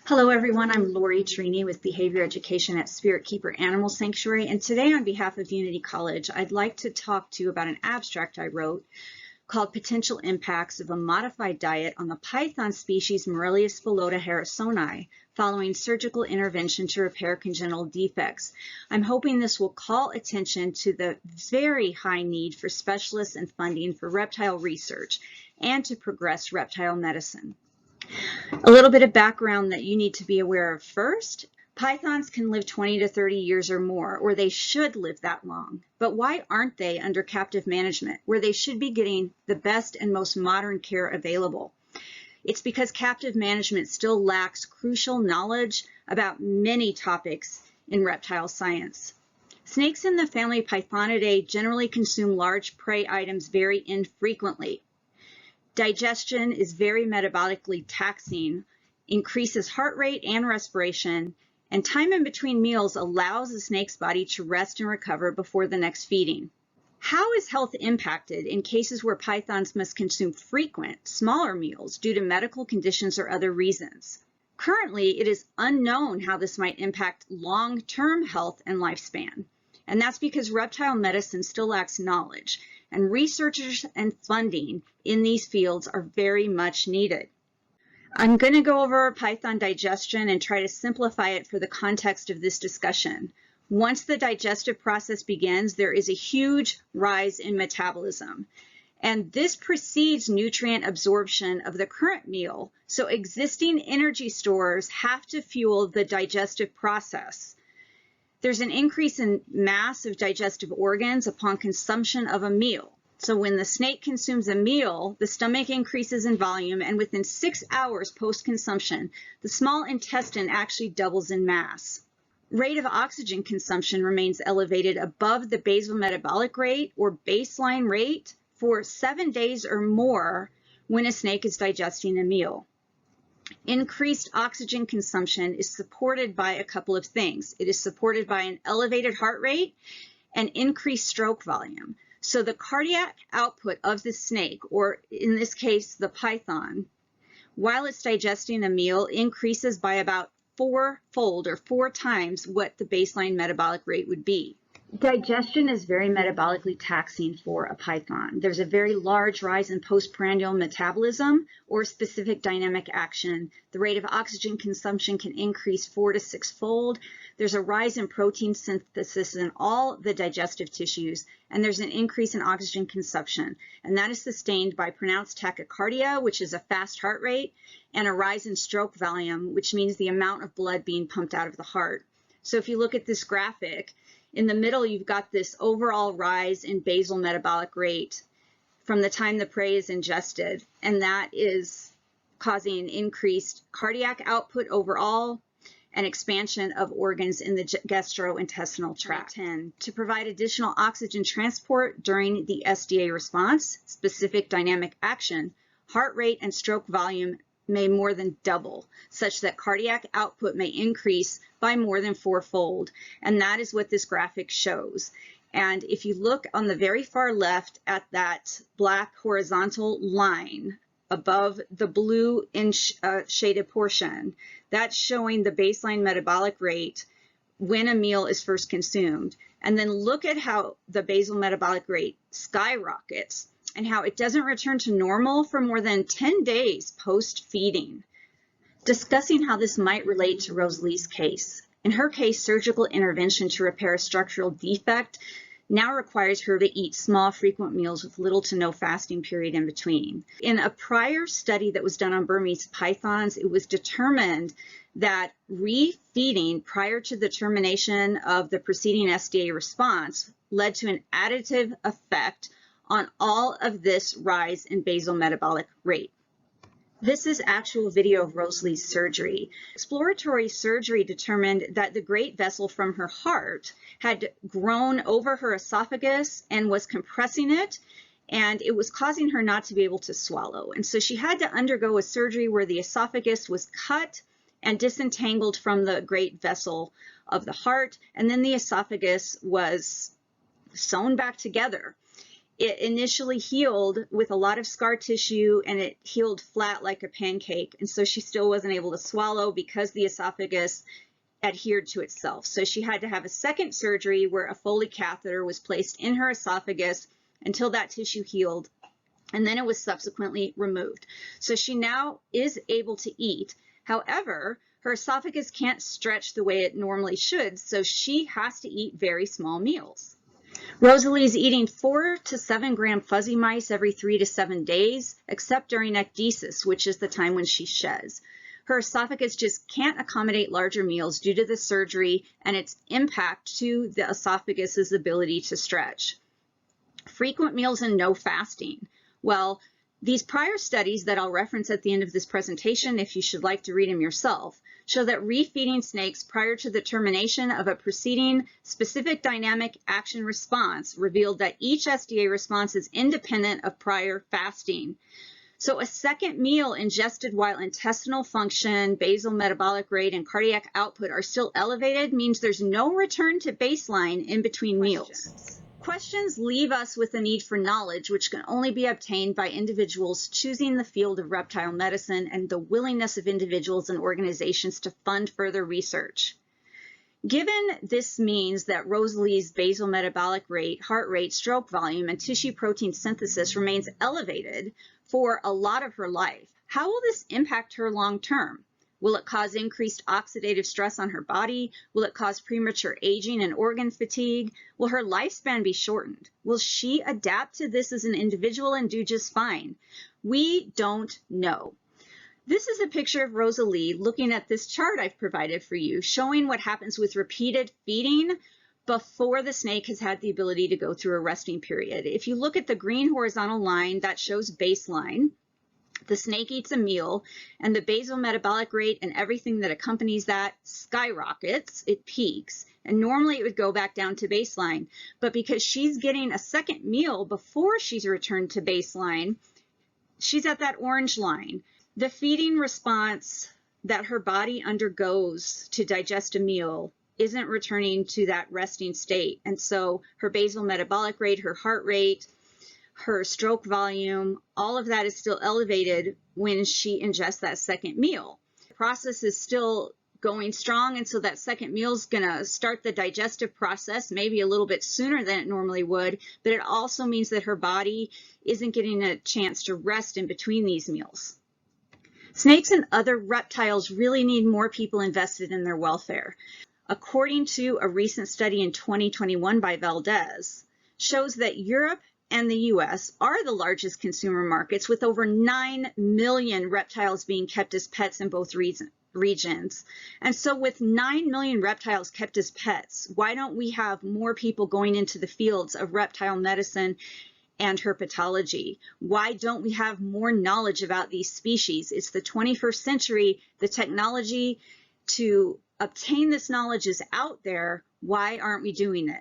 Hello everyone, I'm Lori Trini with Behavior Education at Spirit Keeper Animal Sanctuary, and today on behalf of Unity College, I'd like to talk to you about an abstract I wrote called Potential Impacts of a Modified Diet on the Python species Morelia spilota harrisoni following surgical intervention to repair congenital defects. I'm hoping this will call attention to the very high need for specialists and funding for reptile research and to progress reptile medicine. A little bit of background that you need to be aware of first. Pythons can live 20 to 30 years or more, or they should live that long. But why aren't they under captive management, where they should be getting the best and most modern care available? It's because captive management still lacks crucial knowledge about many topics in reptile science. Snakes in the family Pythonidae generally consume large prey items very infrequently. Digestion is very metabolically taxing, increases heart rate and respiration, and time in between meals allows the snake's body to rest and recover before the next feeding. How is health impacted in cases where pythons must consume frequent, smaller meals due to medical conditions or other reasons? Currently, it is unknown how this might impact long-term health and lifespan, and that's because reptile medicine still lacks knowledge, and researchers and funding in these fields are very much needed. I'm going to go over python digestion and try to simplify it for the context of this discussion. Once the digestive process begins, there is a huge rise in metabolism, and this precedes nutrient absorption of the current meal, so existing energy stores have to fuel the digestive process. There's an increase in mass of digestive organs upon consumption of a meal. So when the snake consumes a meal, the stomach increases in volume, and within 6 hours post-consumption, the small intestine actually doubles in mass. Rate of oxygen consumption remains elevated above the basal metabolic rate or baseline rate for 7 days or more when a snake is digesting a meal. Increased oxygen consumption is supported by a couple of things. It is supported by an elevated heart rate and increased stroke volume. So the cardiac output of the snake, or in this case, the python, while it's digesting a meal, increases by about four-fold or 4 times what the baseline metabolic rate would be. Digestion is very metabolically taxing for a python. There's a very large rise in postprandial metabolism or specific dynamic action. The rate of oxygen consumption can increase 4 to 6-fold. There's a rise in protein synthesis in all the digestive tissues, and there's an increase in oxygen consumption. And that is sustained by pronounced tachycardia, which is a fast heart rate, and a rise in stroke volume, which means the amount of blood being pumped out of the heart. So if you look at this graphic, in the middle, you've got this overall rise in basal metabolic rate from the time the prey is ingested, and that is causing increased cardiac output overall and expansion of organs in the gastrointestinal tract. 10, to provide additional oxygen transport during the SDA response, specific dynamic action, heart rate and stroke volume may more than double, such that cardiac output may increase by more than 4-fold. And that is what this graphic shows. And if you look on the very far left at that black horizontal line above the blue shaded portion, that's showing the baseline metabolic rate when a meal is first consumed. And then look at how the basal metabolic rate skyrockets and how it doesn't return to normal for more than 10 days post-feeding. Discussing how this might relate to Rosalie's case. In her case, surgical intervention to repair a structural defect now requires her to eat small, frequent meals with little to no fasting period in between. In a prior study that was done on Burmese pythons, it was determined that refeeding prior to the termination of the preceding SDA response led to an additive effect on all of this rise in basal metabolic rate. This is actual video of Rosalie's surgery. Exploratory surgery determined that the great vessel from her heart had grown over her esophagus and was compressing it, and it was causing her not to be able to swallow. And so she had to undergo a surgery where the esophagus was cut and disentangled from the great vessel of the heart, and then the esophagus was sewn back together. It initially healed with a lot of scar tissue, and it healed flat like a pancake. And so she still wasn't able to swallow because the esophagus adhered to itself. So she had to have a second surgery where a Foley catheter was placed in her esophagus until that tissue healed, and then it was subsequently removed. So she now is able to eat. However, her esophagus can't stretch the way it normally should, so she has to eat very small meals. Rosalie is eating 4 to 7 gram fuzzy mice every 3 to 7 days, except during ecdysis, which is the time when she sheds. Her esophagus just can't accommodate larger meals due to the surgery and its impact to the esophagus's ability to stretch. Frequent meals and no fasting. Well, these prior studies that I'll reference at the end of this presentation, if you should like to read them yourself, show that refeeding snakes prior to the termination of a preceding specific dynamic action response revealed that each SDA response is independent of prior fasting. So a second meal ingested while intestinal function, basal metabolic rate, and cardiac output are still elevated means there's no return to baseline in between meals. Questions leave us with a need for knowledge, which can only be obtained by individuals choosing the field of reptile medicine and the willingness of individuals and organizations to fund further research. Given this means that Rosalie's basal metabolic rate, heart rate, stroke volume, and tissue protein synthesis remains elevated for a lot of her life, how will this impact her long term? Will it cause increased oxidative stress on her body? Will it cause premature aging and organ fatigue? Will her lifespan be shortened? Will she adapt to this as an individual and do just fine? We don't know. This is a picture of Rosalie looking at this chart I've provided for you, showing what happens with repeated feeding before the snake has had the ability to go through a resting period. If you look at the green horizontal line, that shows baseline. The snake eats a meal, and the basal metabolic rate and everything that accompanies that skyrockets, it peaks, and normally it would go back down to baseline. But because she's getting a second meal before she's returned to baseline, she's at that orange line. The feeding response that her body undergoes to digest a meal isn't returning to that resting state. And so her basal metabolic rate, her heart rate, her stroke volume, all of that is still elevated when she ingests that second meal. The process is still going strong, and so that second meal is going to start the digestive process maybe a little bit sooner than it normally would, but it also means that her body isn't getting a chance to rest in between these meals. Snakes and other reptiles really need more people invested in their welfare. According to a recent study in 2021 by Valdez, shows that Europe and the US are the largest consumer markets, with over 9 million reptiles being kept as pets in both regions. And so with 9 million reptiles kept as pets, why don't we have more people going into the fields of reptile medicine and herpetology? Why don't we have more knowledge about these species? It's the 21st century. The technology to obtain this knowledge is out there. Why aren't we doing it?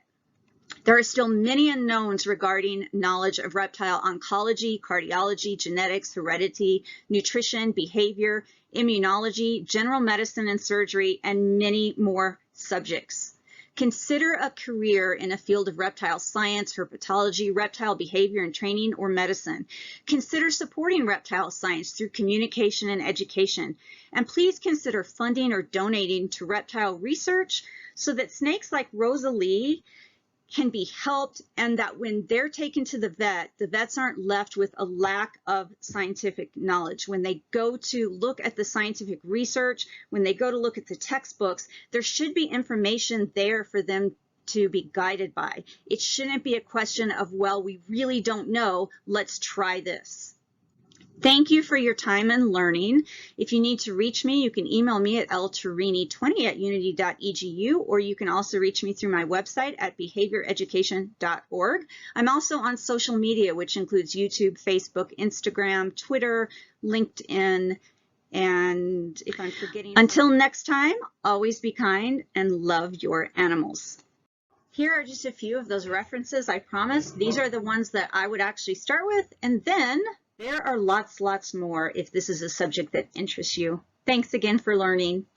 There are still many unknowns regarding knowledge of reptile oncology, cardiology, genetics, heredity, nutrition, behavior, immunology, general medicine and surgery, and many more subjects. Consider a career in a field of reptile science, herpetology, reptile behavior and training, or medicine. Consider supporting reptile science through communication and education. And please consider funding or donating to reptile research so that snakes like Rosalie can be helped, and that when they're taken to the vets aren't left with a lack of scientific knowledge. When they go to look at the scientific research, when they go to look at the textbooks, there should be information there for them to be guided by. It shouldn't be a question of, well, we really don't know, let's try this. Thank you for your time and learning. If you need to reach me, you can email me at lturini20@unity.edu, or you can also reach me through my website at behavioreducation.org. I'm also on social media, which includes YouTube, Facebook, Instagram, Twitter, LinkedIn, and if I'm forgetting. Until next time, always be kind and love your animals. Here are just a few of those references, I promise. These are the ones that I would actually start with, and then there are lots more if this is a subject that interests you. Thanks again for learning.